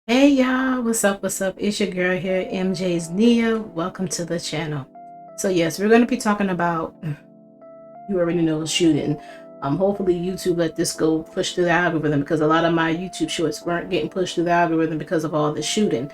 Hey y'all, what's up? What's up? It's your girl here, MJ's Nia. Welcome to the channel. So yes, we're going to be talking about, you already know, the shooting. Hopefully YouTube let this go push through the algorithm, because a lot of my YouTube shorts weren't getting pushed through the algorithm because of all the shooting.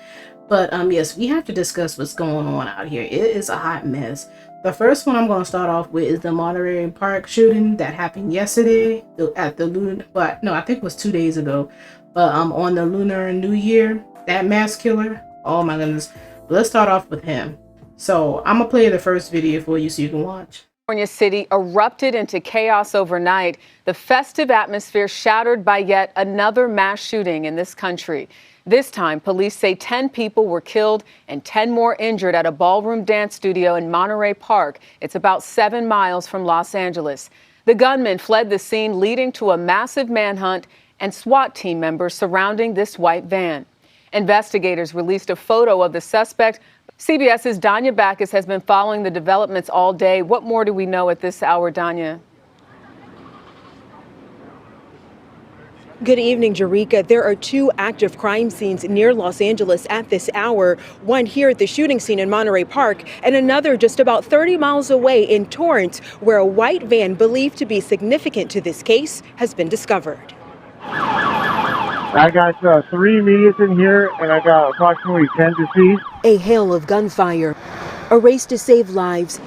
But yes, we have to discuss what's going on out here. It is a hot mess. The first one I'm going to start off with is the Monterey Park shooting that happened yesterday at the Lunar, but no, I think it was 2 days ago. But on the Lunar New Year, that mass killer, oh my goodness. Let's start off with him. So I'm gonna play the first video for you so you can watch. California City erupted into chaos overnight, the festive atmosphere shattered by yet another mass shooting in this country. This time, police say 10 people were killed and 10 more injured at a ballroom dance studio in Monterey Park. It's about 7 miles from Los Angeles. The gunman fled the scene, leading to a massive manhunt and SWAT team members surrounding this white van. Investigators released a photo of the suspect. CBS's Danya Backus has been following the developments all day. What more do we know at this hour, Danya? Good evening, Jerika. There are 2 active crime scenes near Los Angeles at this hour. One here at the shooting scene in Monterey Park, and another just about 30 miles away in Torrance, where a white van believed to be significant to this case has been discovered. I got 3 immediates in here, and I got approximately 10 deceased. A hail of gunfire, a race to save lives,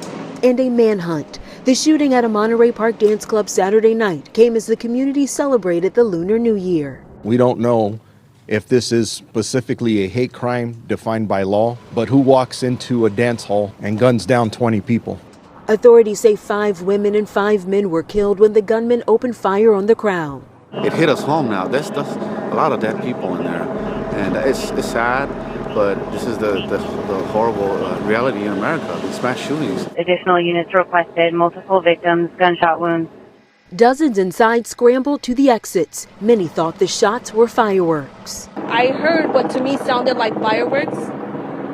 and a manhunt. The shooting at a Monterey Park dance club Saturday night came as the community celebrated the Lunar New Year. We don't know if this is specifically a hate crime defined by law, but who walks into a dance hall and guns down 20 people? Authorities say 5 women and 5 men were killed when the gunman opened fire on the crowd. It hit us home now. There's a lot of dead people in there, and it's sad, but this is the horrible reality in America, these mass shootings. Additional units requested, multiple victims, gunshot wounds. Dozens inside scrambled to the exits. Many thought the shots were fireworks. I heard what to me sounded like fireworks.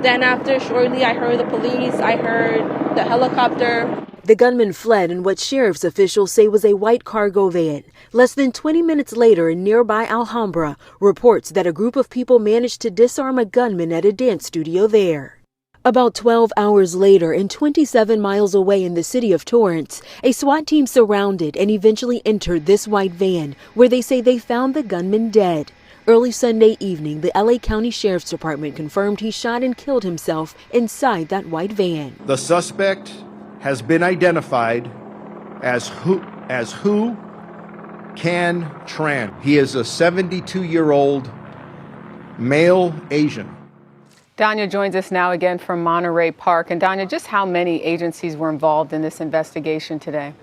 Then after, shortly, I heard the police, I heard the helicopter. The gunman fled in what sheriff's officials say was a white cargo van. Less than 20 minutes later in nearby Alhambra, reports that a group of people managed to disarm a gunman at a dance studio there. About 12 hours later, and 27 miles away in the city of Torrance, a SWAT team surrounded and eventually entered this white van, where they say they found the gunman dead. Early Sunday evening, the LA County Sheriff's Department confirmed he shot and killed himself inside that white van. The suspect has been identified as Hu Can Tran. He is a 72-year-old male Asian. Danya joins us now again from Monterey Park. And Danya, just how many agencies were involved in this investigation today?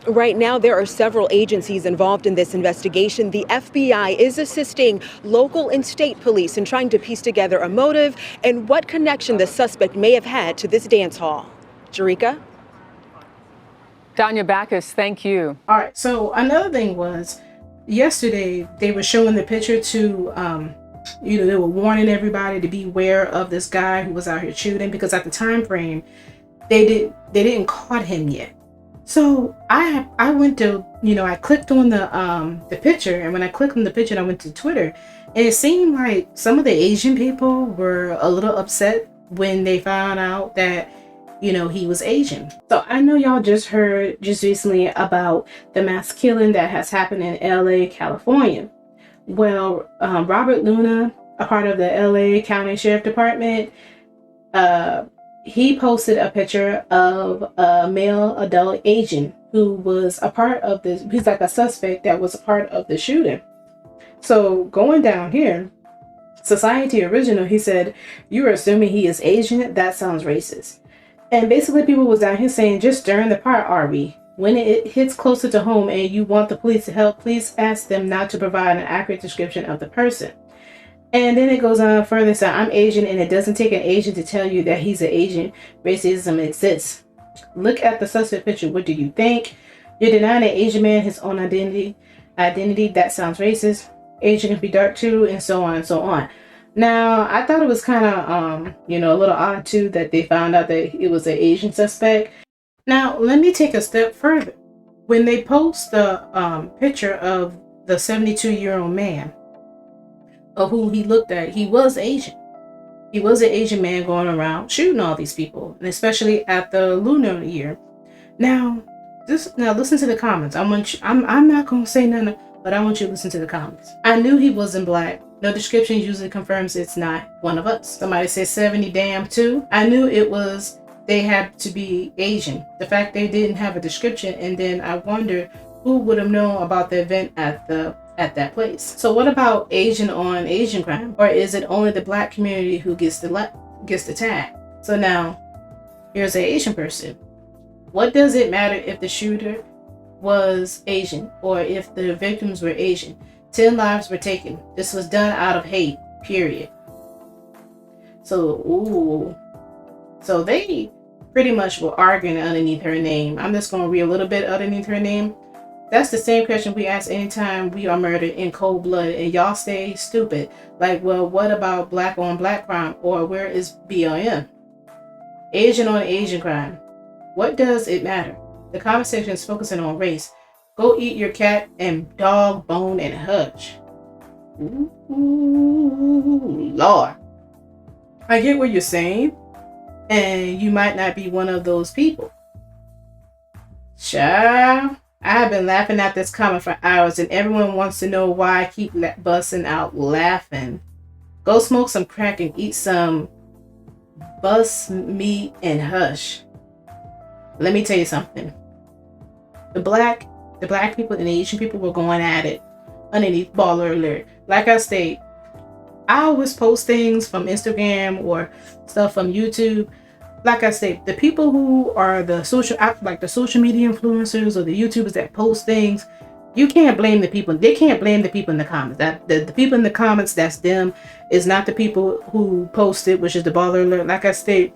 Right now, there are several agencies involved in this investigation. The FBI is assisting local and state police in trying to piece together a motive and what connection the suspect may have had to this dance hall. Jerika? Danya Backus, thank you. All right, so another thing was, yesterday they were showing the picture to, they were warning everybody to beware of this guy who was out here shooting, because at the time frame, they didn't caught him yet. So I went to, I clicked on the picture, and when I clicked on the picture, I went to Twitter, and it seemed like some of the Asian people were a little upset when they found out that, he was Asian. So I know y'all just heard just recently about the mass killing that has happened in LA, California. Well, Robert Luna, a part of the LA County Sheriff Department, he posted a picture of a male adult Asian who was a part of this. He's like a suspect that was a part of the shooting. So going down here, Society Original, he said, "You are assuming he is Asian? That sounds racist." And basically people was down here saying, just stirring the pot, are we? When it hits closer to home and you want the police to help, please ask them not to provide an accurate description of the person. And then it goes on further, so I'm Asian, and it doesn't take an Asian to tell you that he's an Asian. Racism exists. Look at the suspect picture. What do you think? You're denying an Asian man his own identity. That sounds racist. Asian can be dark too, and so on and so on. Now, I thought it was kind of, a little odd too that they found out that it was an Asian suspect. Now, let me take a step further. When they post the picture of the 72-year-old man, of who he looked at, he was Asian. He was an Asian man going around shooting all these people, and especially at the Lunar Year. Now listen to the comments. I'm not gonna say nothing, but I want you to listen to the comments. I knew he wasn't black. No description usually confirms it's not one of us. Somebody said 70 damn too. I knew they had to be Asian. The fact they didn't have a description, and then I wonder who would have known about the event at that place. So what about Asian on Asian crime? Or is it only the black community who gets the tag? So now, here's an Asian person. What does it matter if the shooter was Asian or if the victims were Asian? 10 lives were taken. This was done out of hate, period. So they pretty much were arguing underneath her name. I'm just going to read a little bit underneath her name. That's the same question we ask anytime we are murdered in cold blood, and y'all stay stupid. Like, well, what about black on black crime? Or where is BLM? Asian on Asian crime. What does it matter? The comment section is focusing on race. Go eat your cat and dog bone and hush. Ooh, Lord. I get what you're saying, and you might not be one of those people. Child, I have been laughing at this comment for hours, and everyone wants to know why I keep busting out laughing. Go smoke some crack and eat some bus meat and hush. Let me tell you something. The black people and the Asian people were going at it underneath Baller Alert. Like I state, I always post things from Instagram or stuff from YouTube. Like I state, the people who are the social media influencers or the YouTubers that post things, you can't blame the people. They can't blame the people in the comments. That the people in the comments, that's them. Is not the people who posted, which is the Baller Alert. Like I state,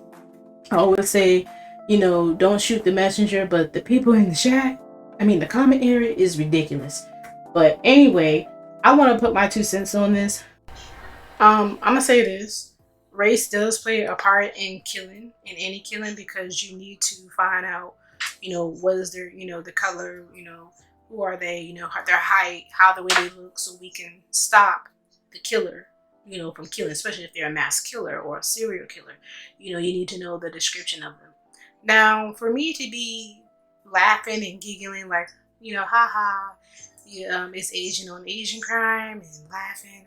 I always say, don't shoot the messenger, but the people in the chat, the comment area is ridiculous. But anyway, I want to put my 2 cents on this. I'm gonna say this: race does play a part in any killing, because you need to find out, what is their, the color, who are they, their height, how the way they look, so we can stop the killer, from killing, especially if they're a mass killer or a serial killer. You need to know the description of them. Now, for me to be laughing and giggling like, haha, it's Asian on Asian crime and laughing,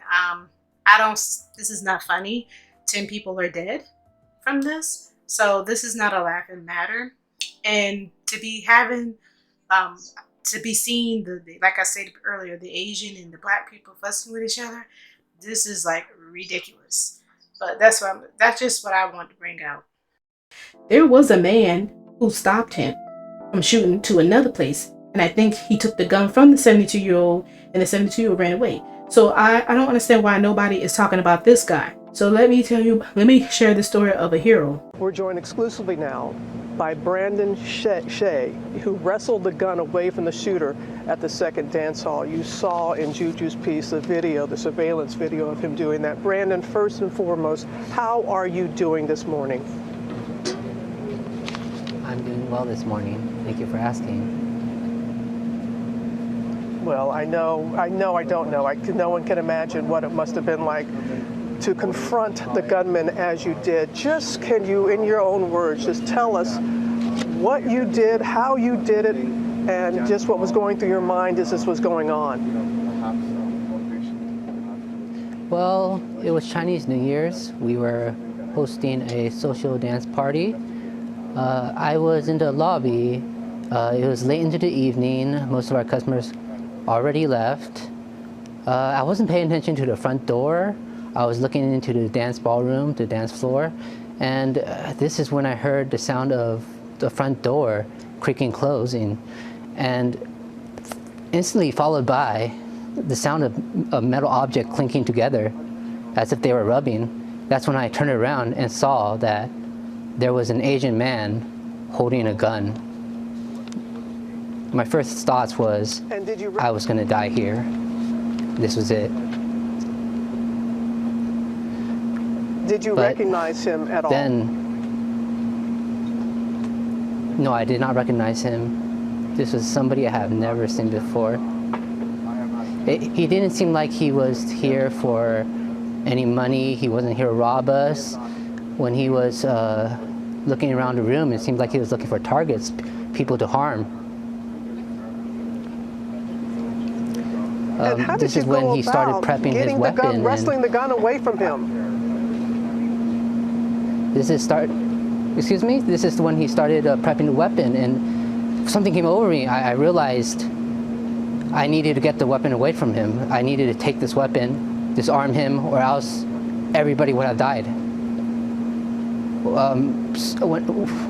this is not funny. 10 people are dead from this. So this is not a laughing matter. And to be seeing like I said earlier, the Asian and the black people fussing with each other, this is like ridiculous. But that's just what I want to bring out. There was a man who stopped him from shooting to another place, and I think he took the gun from the 72-year-old, and the 72-year-old ran away. So I don't understand why nobody is talking about this guy. So let me share the story of a hero. We're joined exclusively now by Brandon Shea, who wrestled the gun away from the shooter at the second dance hall. You saw in Juju's piece the surveillance video of him doing that. Brandon, first and foremost, how are you doing this morning? I'm doing well this morning. Thank you for asking. Well, I don't know. No one can imagine what it must have been like to confront the gunman as you did. Just can you, in your own words, just tell us what you did, how you did it, and just what was going through your mind as this was going on? Well, it was Chinese New Year's. We were hosting a social dance party. I was in the lobby. It was late into the evening. Most of our customers already left. I wasn't paying attention to the front door. I was looking into the dance ballroom, the dance floor, and this is when I heard the sound of the front door creaking closing, and instantly followed by the sound of a metal object clinking together as if they were rubbing. That's when I turned around and saw that there was an Asian man holding a gun. My first thoughts was, I was gonna die here. This was it. Did you recognize him at all? No, I did not recognize him. This was somebody I have never seen before. He didn't seem like he was here for any money. He wasn't here to rob us. When he was looking around the room, it seemed like he was looking for targets, people to harm. And how did This you is when go he started about prepping his getting the weapon. gun, wrestling the gun away from him? This is when he started prepping the weapon, and something came over me. I realized I needed to get the weapon away from him. I needed to take this weapon, disarm him, or else everybody would have died.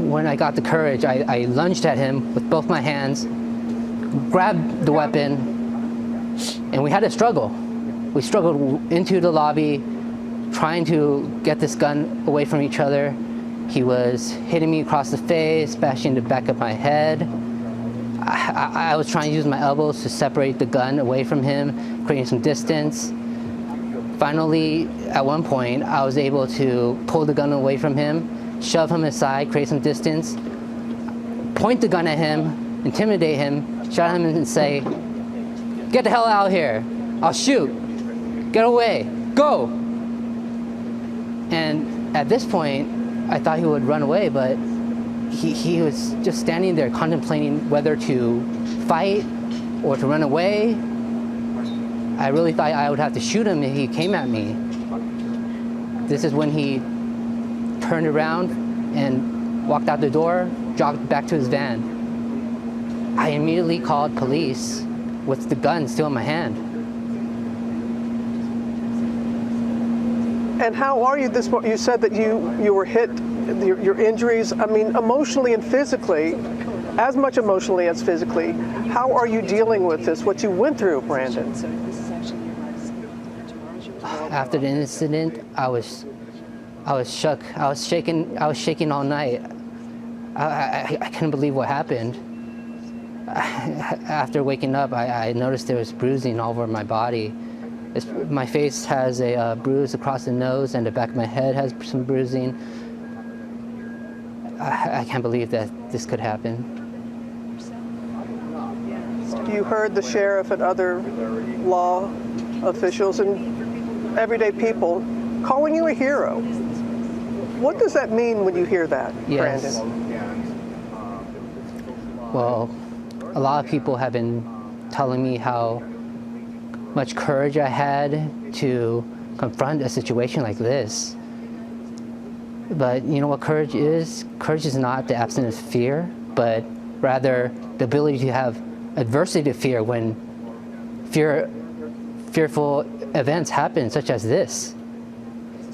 When I got the courage, I lunged at him with both my hands, grabbed the weapon, and we had a struggle. We struggled into the lobby, trying to get this gun away from each other. He was hitting me across the face, bashing the back of my head. I was trying to use my elbows to separate the gun away from him, creating some distance. Finally, at one point, I was able to pull the gun away from him, shove him aside, create some distance, point the gun at him, intimidate him, shout at him and say, "Get the hell out of here. I'll shoot. Get away. Go." And at this point, I thought he would run away, but he was just standing there contemplating whether to fight or to run away. I really thought I would have to shoot him if he came at me. This is when he turned around and walked out the door, jogged back to his van. I immediately called police with the gun still in my hand. And how are you this morning? You said that you were hit, your injuries, I mean, emotionally and physically, as much emotionally as physically. How are you dealing with this, what you went through, Brandon? After the incident, I was shook. I was shaking all night. I couldn't believe what happened. After waking up, I noticed there was bruising all over my body. My face has a bruise across the nose, and the back of my head has some bruising. I can't believe that this could happen. You heard the sheriff and other law officials and everyday people calling you a hero. What does that mean when you hear that, Yes. Brandon? Well, a lot of people have been telling me how much courage I had to confront a situation like this. But you know what courage is? Courage is not the absence of fear, but rather the ability to have adversity to fear when fearful events happen, such as this.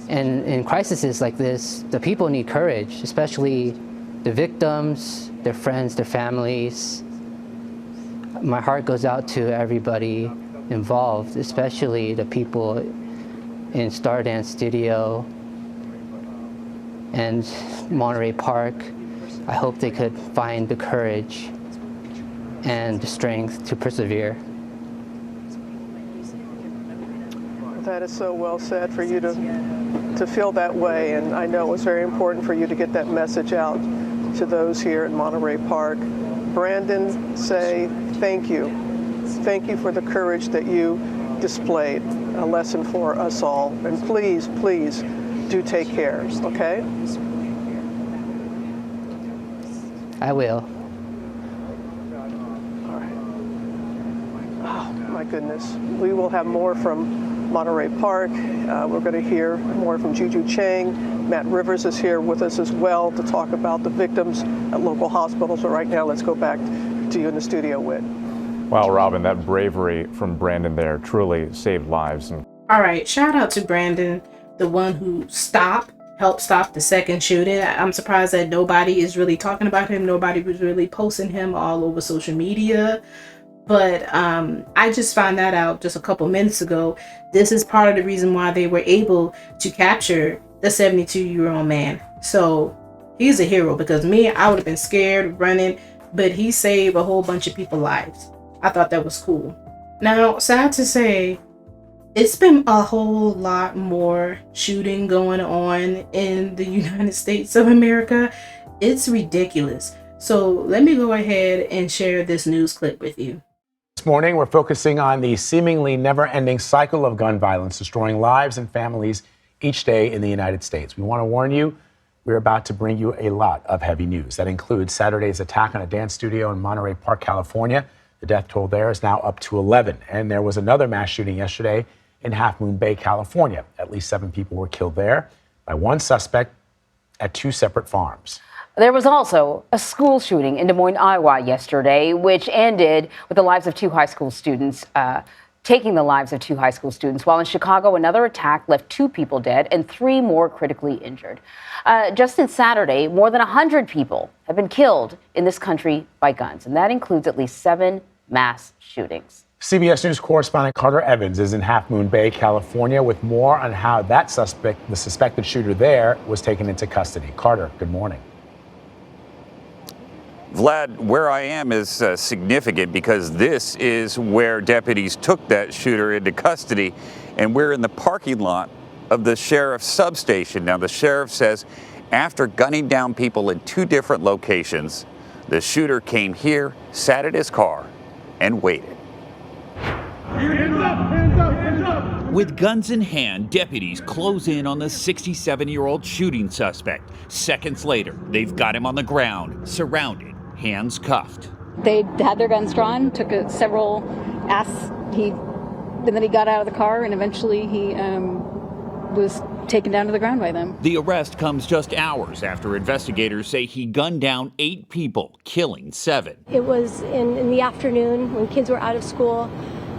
And in crises like this, the people need courage, especially the victims, their friends, their families. My heart goes out to everybody involved, especially the people in Stardance Studio and Monterey Park. I hope they could find the courage and the strength to persevere. That is so well said for you to feel that way, and I know it was very important for you to get that message out to those here in Monterey Park. Brandon, say thank you. Thank you for the courage that you displayed, a lesson for us all. And please, please do take care, okay? I will. All right. Oh, my goodness. We will have more from Monterey Park. We're going to hear more from Juju Chang. Matt Rivers is here with us as well to talk about the victims at local hospitals. But right now, let's go back to you in the studio, Whit. Wow, Robin, that bravery from Brandon there truly saved lives. All right, shout out to Brandon, the one who helped stop the second shooting. I'm surprised that nobody is really talking about him. Nobody was really posting him all over social media. But I just found that out just a couple minutes ago. This is part of the reason why they were able to capture the 72-year-old man. So he's a hero, because me, I would have been scared running, but he saved a whole bunch of people's lives. I thought that was cool. Now, sad to say, it's been a whole lot more shooting going on in the United States of America. It's ridiculous. So let me go ahead and share this news clip with you. This morning, we're focusing on the seemingly never-ending cycle of gun violence, destroying lives and families each day in the United States. We want to warn you, we're about to bring you a lot of heavy news. That includes Saturday's attack on a dance studio in Monterey Park, California. The death toll there is now up to 11. And there was another mass shooting yesterday in Half Moon Bay, California. At least 7 people were killed there by one suspect at 2 separate farms. There was also a school shooting in Des Moines, Iowa yesterday, which ended with the lives of 2 high school students, taking the lives of 2 high school students, while in Chicago, another attack left 2 people dead and 3 more critically injured. Just since Saturday, more than 100 people have been killed in this country by guns, and that includes at least 7 mass shootings. CBS News correspondent Carter Evans is in Half Moon Bay, California, with more on how that suspect, the suspected shooter there, was taken into custody. Carter, good morning. Vlad, where I am is significant because this is where deputies took that shooter into custody, and we're in the parking lot of the sheriff's substation. Now, the sheriff says after gunning down people in 2 different locations, the shooter came here, sat in his car, and waited. Hands up, hands up, hands up. With guns in hand, deputies close in on the 67-year-old shooting suspect. Seconds later, they've got him on the ground, surrounded, hands cuffed. They had their guns drawn, took several asks. And then he got out of the car, and eventually he was taken down to the ground by them. The arrest comes just hours after investigators say he gunned down 8 people, killing 7. It was in the afternoon when kids were out of school,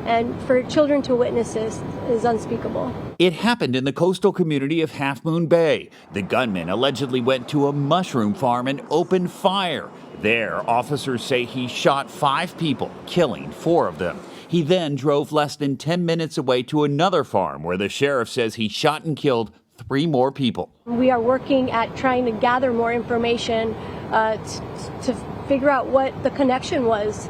and for children to witness this is unspeakable. It happened in the coastal community of Half Moon Bay. The gunman allegedly went to a mushroom farm and opened fire. There, officers say he shot 5 people, killing 4 of them. He then drove less than 10 minutes away to another farm where the sheriff says he shot and killed 3 more people. We are working at trying to gather more information to figure out what the connection was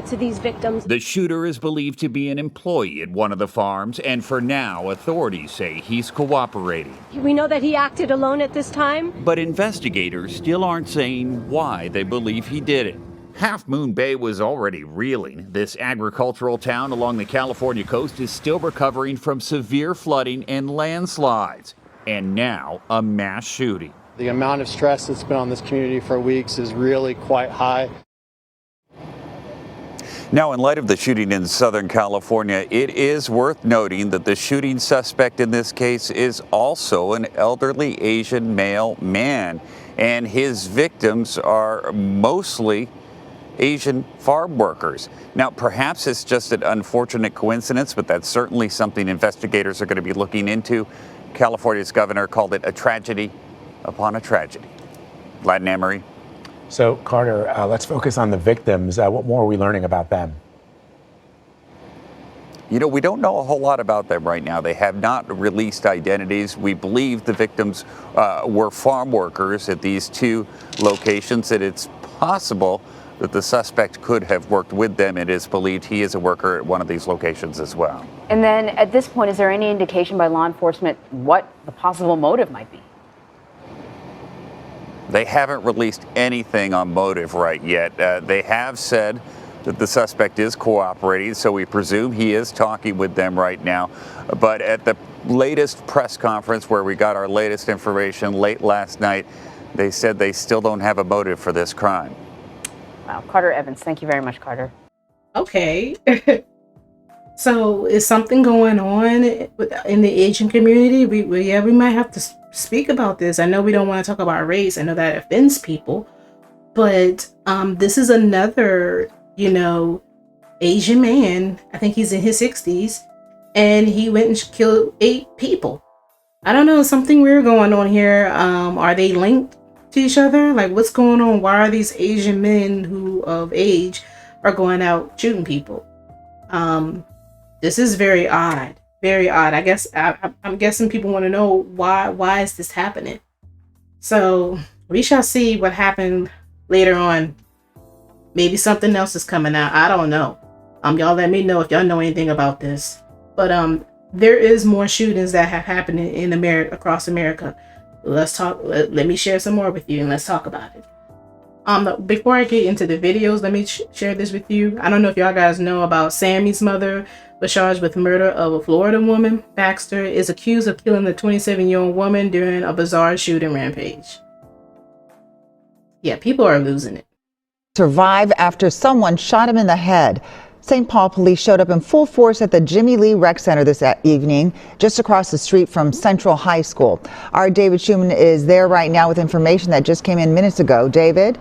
to these victims. The shooter is believed to be an employee at one of the farms, and for now, authorities say he's cooperating. We know that he acted alone at this time. But investigators still aren't saying why they believe he did it. Half Moon Bay was already reeling. This agricultural town along the California coast is still recovering from severe flooding and landslides. And now, a mass shooting. The amount of stress that's been on this community for weeks is really quite high. Now, in light of the shooting in Southern California, it is worth noting that the shooting suspect in this case is also an elderly Asian male man, and his victims are mostly Asian farm workers. Now, perhaps it's just an unfortunate coincidence, but that's certainly something investigators are going to be looking into. California's governor called it a tragedy upon a tragedy. Vlad and Anne-Marie. So, Carter, let's focus on the victims. What more are we learning about them? You know, we don't know a whole lot about them right now. They have not released identities. We believe the victims were farm workers at these 2 locations, and it's possible that the suspect could have worked with them. It is believed he is a worker at one of these locations as well. And then at this point, is there any indication by law enforcement what the possible motive might be? They haven't released anything on motive right yet. They have said that the suspect is cooperating, so we presume he is talking with them right now. But at the latest press conference where we got our latest information late last night, they said they still don't have a motive for this crime. Wow, Carter Evans, thank you very much, Carter. Okay. So is something going on in the Asian community? We might have to speak about this. I know we don't want to talk about race. I know that offends people, but this is another, Asian man. I think he's in his 60s, and he went and killed 8 people. I don't know, something weird going on here. Are they linked to each other? Like, what's going on? Why are these Asian men who of age are going out shooting people? This is very odd. Very odd. I guess I'm guessing people want to know why is this happening. So we shall see what happened later on. Maybe something else is coming out. I don't know. Y'all let me know if y'all know anything about this. But there is more shootings that have happened in America, across America. Let's talk. Let me share some more with you, and let's talk about it. Before I get into the videos, let me share this with you. I don't know if y'all guys know about Sammie's mother was charged with murder of a Florida woman. Baxter is accused of killing the 27-year-old woman during a bizarre shooting rampage. Yeah, people are losing it. Survive after someone shot him in the head. St. Paul police showed up in full force at the Jimmy Lee Rec Center this evening, just across the street from Central High School. Our David Schumann is there right now with information that just came in minutes ago. David?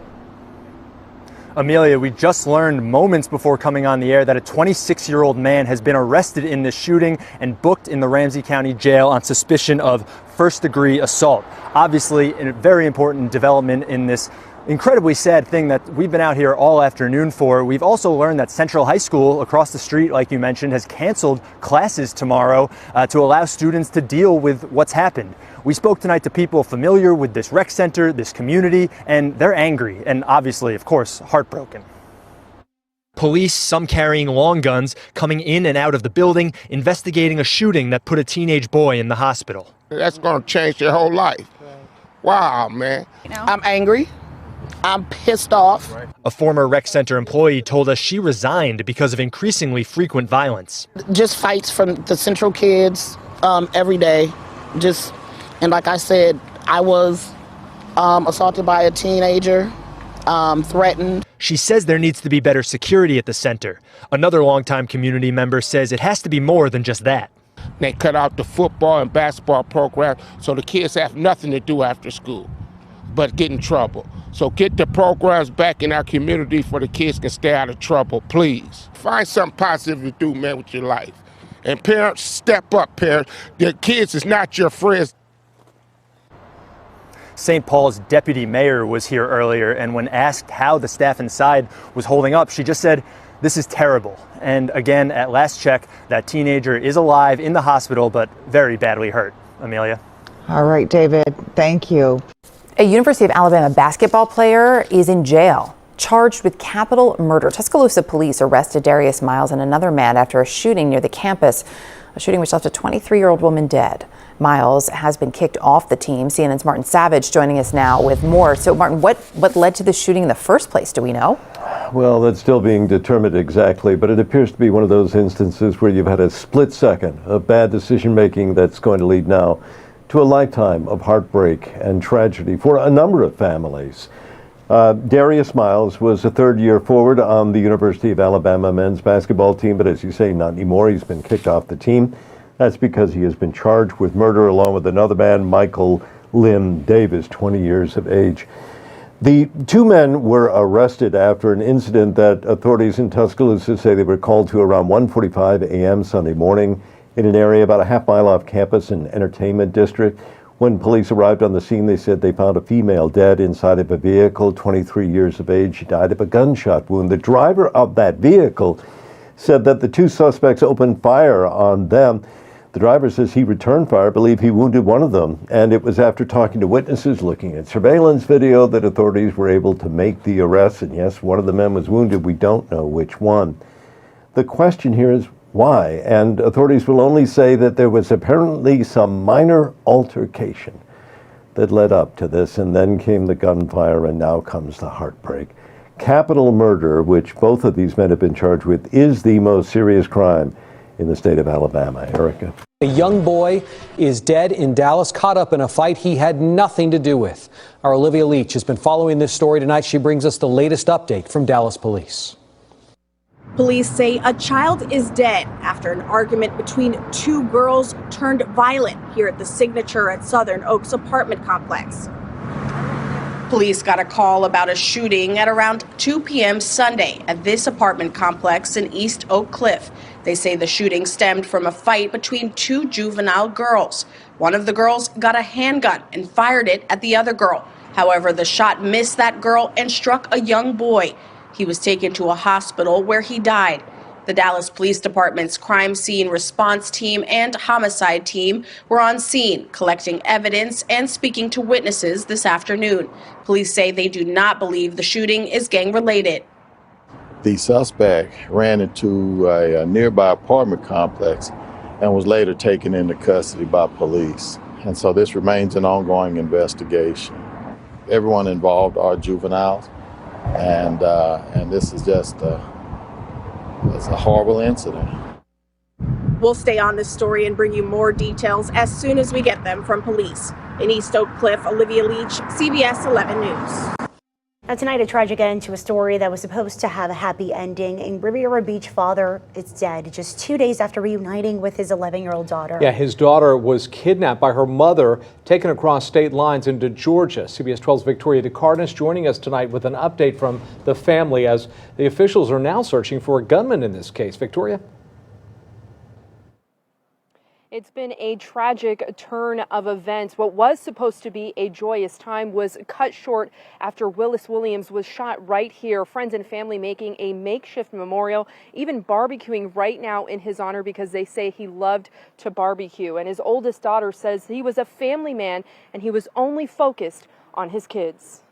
Amelia, we just learned moments before coming on the air that a 26-year-old man has been arrested in this shooting and booked in the Ramsey County Jail on suspicion of first-degree assault. Obviously, a very important development in this incredibly sad thing that we've been out here all afternoon for. We've also learned that Central High School across the street, like you mentioned, has canceled classes tomorrow to allow students to deal with what's happened. We spoke tonight to people familiar with this rec center, this community, and they're angry and obviously, of course, heartbroken. Police, some carrying long guns, coming in and out of the building, investigating a shooting that put a teenage boy in the hospital. That's going to change their whole life. Wow, man. I'm angry. I'm pissed off. A former rec center employee told us she resigned because of increasingly frequent violence. Just fights from the Central kids every day. And like I said, I was assaulted by a teenager, threatened. She says there needs to be better security at the center. Another longtime community member says it has to be more than just that. They cut out the football and basketball program, so the kids have nothing to do after school but get in trouble. So get the programs back in our community for the kids can stay out of trouble, please. Find something positive to do, man, with your life. And parents, step up, parents. The kids is not your friends. St. Paul's deputy mayor was here earlier, and when asked how the staff inside was holding up, she just said, "This is terrible." And again, at last check, that teenager is alive in the hospital, but very badly hurt. Amelia? All right, David, thank you. A University of Alabama basketball player is in jail, charged with capital murder. Tuscaloosa police arrested Darius Miles and another man after a shooting near the campus, a shooting which left a 23-year-old woman dead. Miles has been kicked off the team. CNN's Martin Savage joining us now with more. So, Martin, what led to the shooting in the first place? Do we know? Well, that's still being determined exactly, but it appears to be one of those instances where you've had a split second of bad decision-making that's going to lead now to a lifetime of heartbreak and tragedy for a number of families. Darius Miles was a third-year forward on the University of Alabama men's basketball team, but as you say, not anymore. He's been kicked off the team. That's because he has been charged with murder along with another man, Michael Lim Davis, 20 years of age. The two men were arrested after an incident that authorities in Tuscaloosa say they were called to around 1:45 a.m. Sunday morning in an area about a half mile off campus in Entertainment District. When police arrived on the scene, they said they found a female dead inside of a vehicle, 23 years of age. She died of a gunshot wound. The driver of that vehicle said that the two suspects opened fire on them. The driver says he returned fire, believed he wounded one of them, and it was after talking to witnesses, looking at surveillance video, that authorities were able to make the arrest. And yes, one of the men was wounded. We don't know which one. The question here is why? And authorities will only say that there was apparently some minor altercation that led up to this, and then came the gunfire, and now comes the heartbreak. Capital murder, which both of these men have been charged with, is the most serious crime in the state of Alabama. Erica. A young boy is dead in Dallas, caught up in a fight he had nothing to do with. Our Olivia Leach has been following this story tonight. She brings us the latest update from Dallas police. Police say a child is dead after an argument between two girls turned violent here at the Signature at Southern Oaks apartment complex. Police got a call about a shooting at around 2 p.m. Sunday at this apartment complex in East Oak Cliff. They say the shooting stemmed from a fight between two juvenile girls. One of the girls got a handgun and fired it at the other girl. However, the shot missed that girl and struck a young boy. He was taken to a hospital where he died. The Dallas Police Department's crime scene response team and homicide team were on scene, collecting evidence and speaking to witnesses this afternoon. Police say they do not believe the shooting is gang-related. The suspect ran into a nearby apartment complex and was later taken into custody by police. And so this remains an ongoing investigation. Everyone involved are juveniles, And this is just it's a horrible incident. We'll stay on this story and bring you more details as soon as we get them from police. In East Oak Cliff, Olivia Leach, CBS 11 News. Now tonight, a tragic end to a story that was supposed to have a happy ending. A Riviera Beach father is dead just 2 days after reuniting with his 11-year-old daughter. Yeah, his daughter was kidnapped by her mother, taken across state lines into Georgia. CBS 12's Victoria DeCardenas joining us tonight with an update from the family as the officials are now searching for a gunman in this case. Victoria? It's been a tragic turn of events. What was supposed to be a joyous time was cut short after Willis Williams was shot right here. Friends and family making a makeshift memorial, even barbecuing right now in his honor because they say he loved to barbecue. And his oldest daughter says he was a family man and he was only focused on his kids.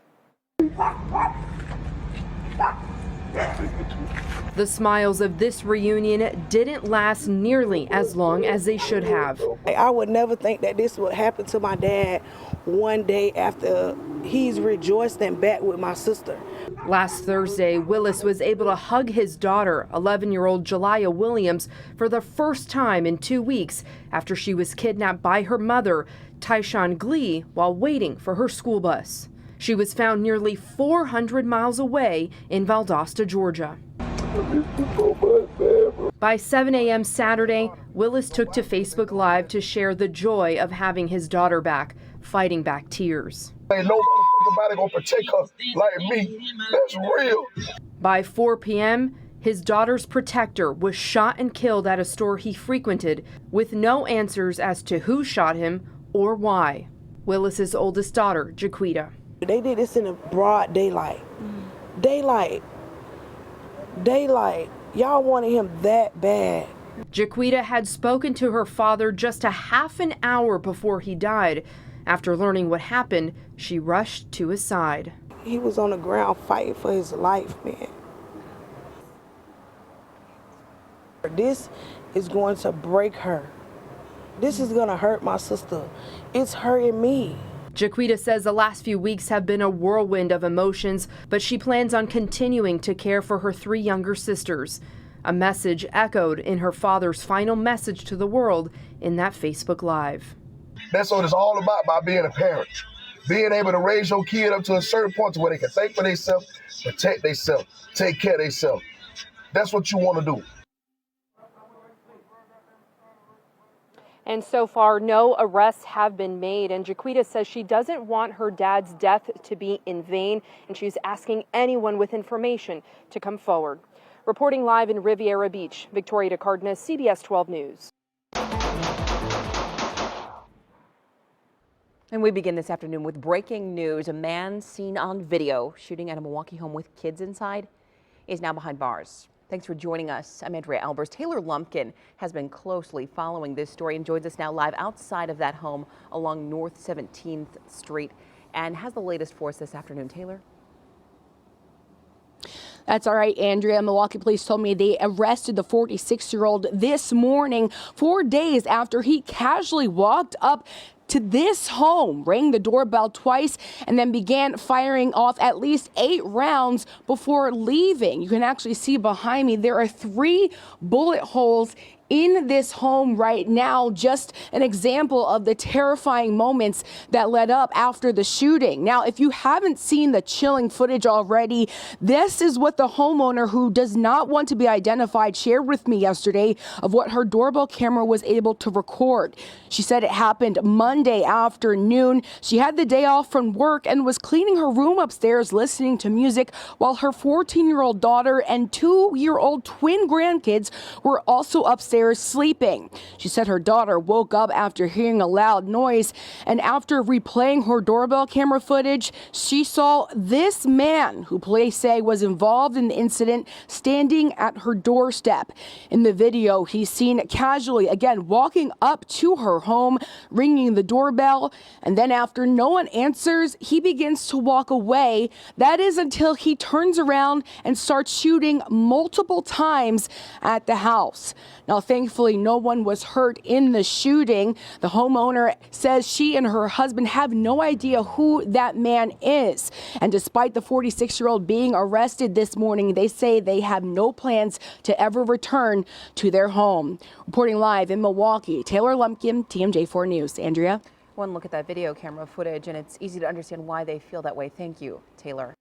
The smiles of this reunion didn't last nearly as long as they should have. I would never think that this would happen to my dad one day after he's rejoicing back with my sister. Last Thursday, Willis was able to hug his daughter, 11-year-old Jelaya Williams, for the first time in 2 weeks after she was kidnapped by her mother, Tyshawn Glee, while waiting for her school bus. She was found nearly 400 miles away in Valdosta, Georgia. By 7 a.m. Saturday, Willis took to Facebook Live to share the joy of having his daughter back, fighting back tears. Ain't no motherfucker gonna protect her like me. That's real. By 4 p.m., his daughter's protector was shot and killed at a store he frequented, with no answers as to who shot him or why. Willis's oldest daughter, Jaquita. They did this in the broad daylight. Daylight. Y'all wanted him that bad. Jaquita had spoken to her father just a half an hour before he died. After learning what happened, she rushed to his side. He was on the ground fighting for his life, man. This is going to break her. This is going to hurt my sister. It's hurting me. Jaquita says the last few weeks have been a whirlwind of emotions, but she plans on continuing to care for her 3 younger sisters. A message echoed in her father's final message to the world in that Facebook Live. That's what it's all about by being a parent. Being able to raise your kid up to a certain point to where they can think for themselves, protect themselves, take care of themselves. That's what you want to do. And so far, no arrests have been made. And Jaquita says she doesn't want her dad's death to be in vain, and she's asking anyone with information to come forward. Reporting live in Riviera Beach, Victoria DeCardenas, CBS 12 News. And we begin this afternoon with breaking news. A man seen on video shooting at a Milwaukee home with kids inside is now behind bars. Thanks for joining us. I'm Andrea Albers. Taylor Lumpkin has been closely following this story and joins us now live outside of that home along North 17th Street and has the latest for us this afternoon. Taylor? That's all right, Andrea. Milwaukee police told me they arrested the 46-year-old this morning, 4 days after he casually walked up to this home, rang the doorbell twice, and then began firing off at least 8 rounds before leaving. You can actually see behind me there are 3 bullet holes in this home right now. Just an example of the terrifying moments that led up after the shooting. Now, if you haven't seen the chilling footage already, this is what the homeowner, who does not want to be identified, shared with me yesterday of what her doorbell camera was able to record. She said it happened Monday afternoon. She had the day off from work and was cleaning her room upstairs, listening to music, while her 14-year-old daughter and 2-year-old twin grandkids were also upstairs sleeping. She said her daughter woke up after hearing a loud noise, and after replaying her doorbell camera footage, she saw this man, who police say was involved in the incident, standing at her doorstep. In the video, he's seen casually, again, walking up to her home, ringing the doorbell, and then after no one answers, he begins to walk away. That is until he turns around and starts shooting multiple times at the house. Now, Thankfully, no one was hurt in the shooting. The homeowner says she and her husband have no idea who that man is. And despite the 46-year-old being arrested this morning, they say they have no plans to ever return to their home. Reporting live in Milwaukee, Taylor Lumpkin, TMJ4 News. Andrea? One look at that video camera footage, and it's easy to understand why they feel that way. Thank you, Taylor.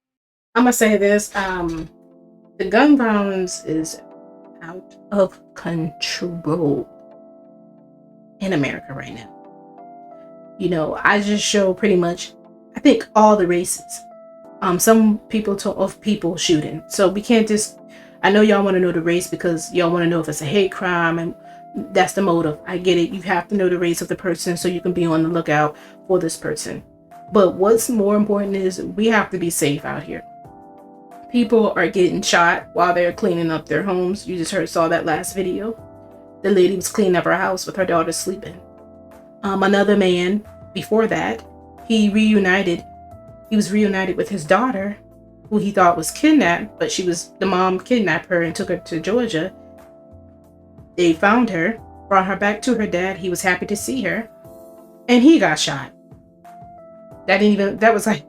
I'm gonna say this: the gun violence is out of control in America right now. You know, I just show pretty much, I think, all the races. Some people of people shooting, so we can't just. I know y'all want to know the race because y'all want to know if it's a hate crime and that's the motive. I get it. You have to know the race of the person so you can be on the lookout for this person. But what's more important is we have to be safe out here. People are getting shot while they're cleaning up their homes. You just saw that last video. The lady was cleaning up her house with her daughter sleeping. Another man before that, he was reunited with his daughter, who he thought was kidnapped, but the mom kidnapped her and took her to Georgia. They found her, brought her back to her dad. He was happy to see her, and he got shot. That was like,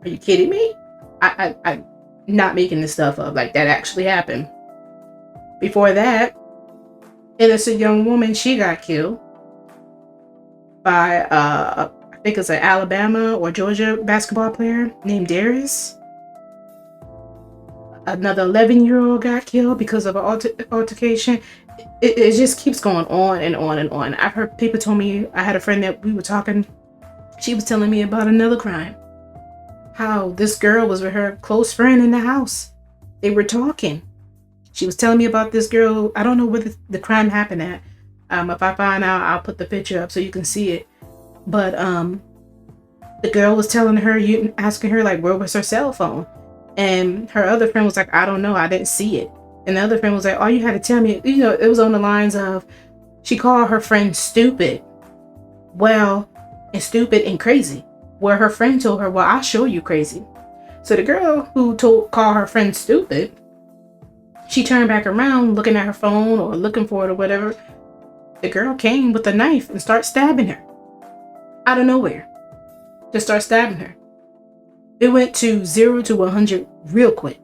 are you kidding me? I'm not making this stuff up. Like, that actually happened. Before that, innocent young woman, she got killed by, I think it's an Alabama or Georgia basketball player named Darius. Another 11-year-old got killed because of an altercation. It just keeps going on and on and on. I've heard people tell me, I had a friend that we were talking, she was telling me about another crime. How this girl was with her close friend in the house. They were talking. She was telling me about this girl. I don't know where the crime happened at. If I find out, I'll put the picture up so you can see it. But the girl was telling her, asking her, like, where was her cell phone? And her other friend was like, I don't know, I didn't see it. And the other friend was like, all you had to tell me, it was on the lines of, she called her friend stupid. Well, and stupid and crazy. Where her friend told her, well, I'll show you crazy. So the girl who called her friend stupid, she turned back around looking at her phone or looking for it or whatever. The girl came with a knife and started stabbing her. Out of nowhere. Just start stabbing her. It went to 0 to 100 real quick.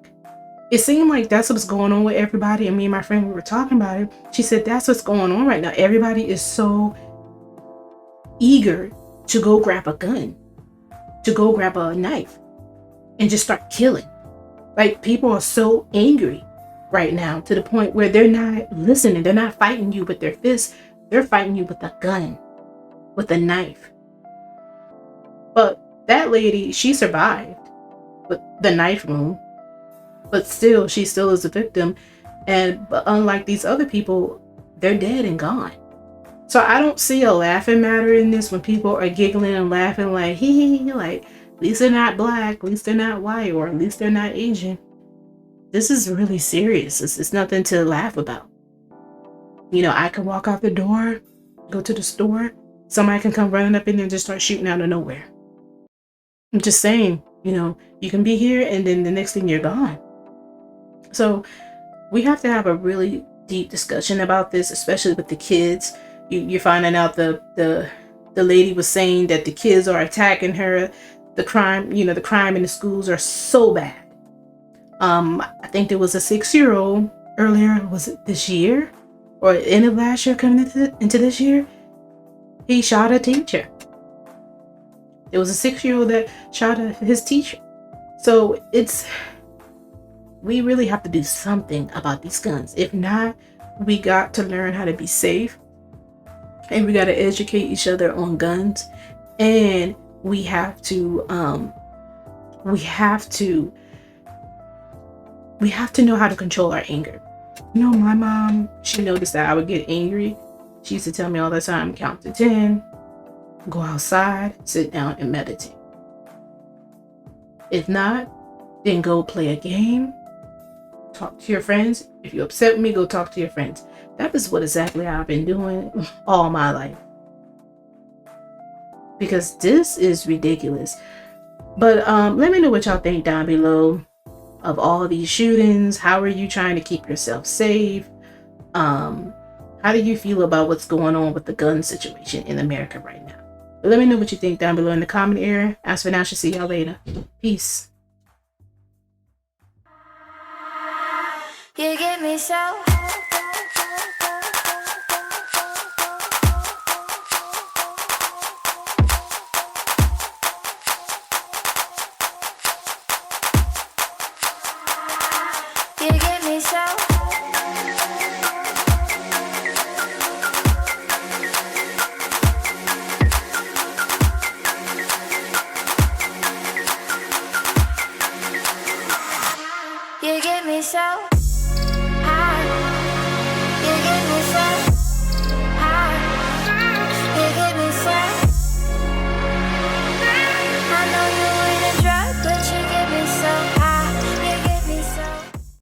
It seemed like that's what's going on with everybody. And me and my friend, we were talking about it. She said, that's what's going on right now. Everybody is so eager to go grab a gun, to go grab a knife and just start killing. Like, people are so angry right now to the point where they're not listening. They're not fighting you with their fists. They're fighting you with a gun, with a knife. But that lady, she survived with the knife wound, but still, she still is a victim. But unlike these other people, they're dead and gone. So I don't see a laughing matter in this when people are giggling and laughing like, hee, like, at least they're not black, at least they're not white, or at least they're not Asian. This is really serious. It's nothing to laugh about. I can walk out the door, go to the store, somebody can come running up in there and just start shooting out of nowhere. I'm just saying, you can be here and then the next thing you're gone. So we have to have a really deep discussion about this, especially with the kids. You're finding out the lady was saying that the kids are attacking her. The crime in the schools are so bad. I think there was a 6-year-old earlier, was it this year? Or end of last year coming into this year? He shot a teacher. There was a 6-year-old that shot his teacher. So we really have to do something about these guns. If not, we got to learn how to be safe. And we got to educate each other on guns. And we have to know how to control our anger. My mom, she noticed that I would get angry. She used to tell me all the time, count to 10, go outside, sit down and meditate. If not, then go play a game, talk to your friends. If you upset with me, go talk to your friends. That is what exactly I've been doing all my life. Because this is ridiculous. But let me know what y'all think down below of all these shootings. How are you trying to keep yourself safe? How How do you feel about what's going on with the gun situation in America right now? But let me know what you think down below in the comment area. As for now, I shall see y'all later. Peace. You get me so. You get me so. You get me so.